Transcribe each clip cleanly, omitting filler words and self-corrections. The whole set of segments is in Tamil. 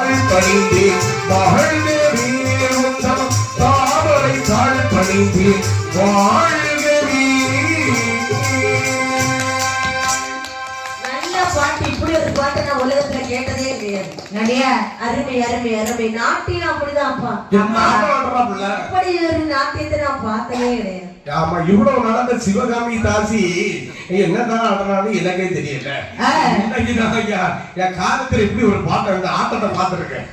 பணிந்தே மகழ்ந்தே உந்தம் தாமரை தாழ் பணிந்தே வாழ்கவே. நல்ல பாட்டு, இப்படி ஒரு பாட்டு நான் உலகத்துல கேட்டதே கிடையாது. நிறைய அருமை அருமை அருமை. நாட்டியம் அப்படிதான்ப்பா. இப்படி ஒரு நாட்டியத்தை நான் பார்த்ததே கிடையாது. ஆமா, இவ்வளவு நடந்த சிவகாமி தாசி என்னதான் ஆடுறான்னு எனக்கே தெரியல. என் காலத்துல இப்படி ஒரு பாட்டை வந்து ஆட்டத்தை பார்த்திருக்கேன்.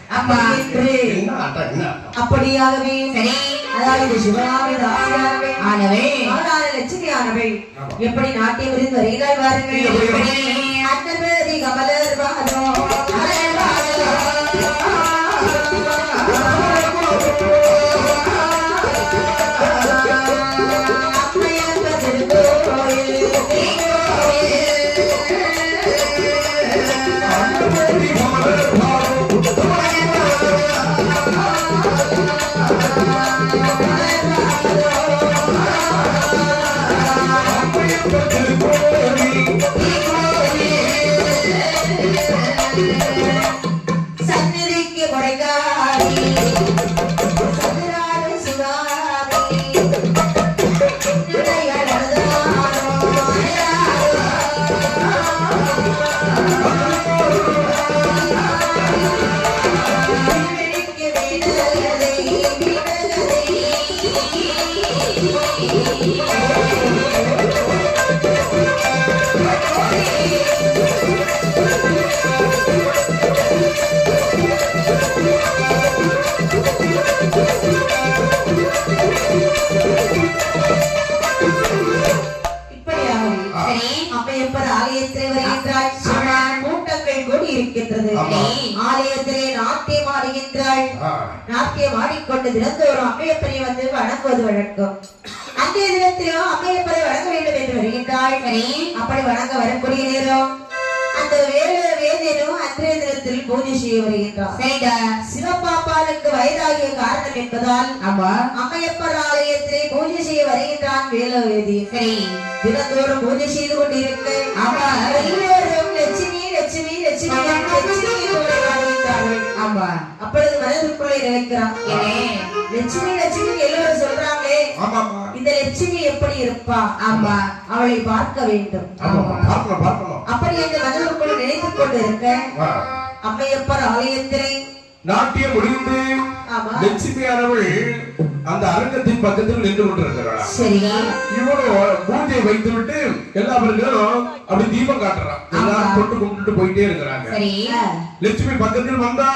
என்ன ஆட்டம், என்ன ஆட்டம்? அப்படியாகவே சரி, அதாவது சிவகாமி தாசியாகவே ஆனவே லட்சுமி ஆனவை எப்படி நாட்டியம் இருந்து வருகிறாய் பாருங்கள். அன்னபதி கமலர் வாரோ சந்நிதிக்கு கொடைக்காரி சதுராறு சிவாமி ஆலயத்திலே நாட்டியம் ஆடுகின்றாள். நாட்டியம் ஆடிக்கொண்டு தினந்தோறும் அம்மையப்பனை வந்து வணங்குவது வழக்கம். அன்றைய தினத்திலும் அம்மையப்பனை வணங்க வேண்டும் என்று வருகின்றாள். அப்படி வணங்க வரக்கூடிய நேரம் அந்த வேதனும் அன்றைய தினத்தில் பூஜை செய்ய வருகின்றார். சிவபாப்பாளுக்கு வயதாகிய காரணம் என்பதால் அம்மையப்பர் ஆலயத்திலே பூஜை செய்ய வருகின்றான் வேலவேதி. தினந்தோறும் பூஜை செய்து கொண்டிருக்க லட்சுமி லட்சுமி லட்சுமி அப்பொழுது மனதிற்குள்ளே நினைக்கிறான், லட்சுமி லட்சுமி எல்லோரும் சொல்றாங்களே, இந்த லட்சுமி எப்படி இருப்பா? ஆமா, அவளை பார்க்க வேண்டும். அப்படி என்று மனதிற்குள்ளே நினைத்துக் கொண்டு இருக்க அம்மையப்பர் ஆலயத்திலே நாட்டியம் முடிந்து லட்சுமியானவள் அந்த அரங்கத்தின் பக்கத்தில் நின்று கொண்டிருக்கிறாள். சரி, இவனும் பூஜை வைத்து விட்டு எல்லாவர்களும் அப்படி தீபம் காட்டுறான். எல்லாரும் தொட்டு கும்பிட்டு போயிட்டே இருக்கிறாங்க. லட்சுமி பக்கத்தில் வந்தா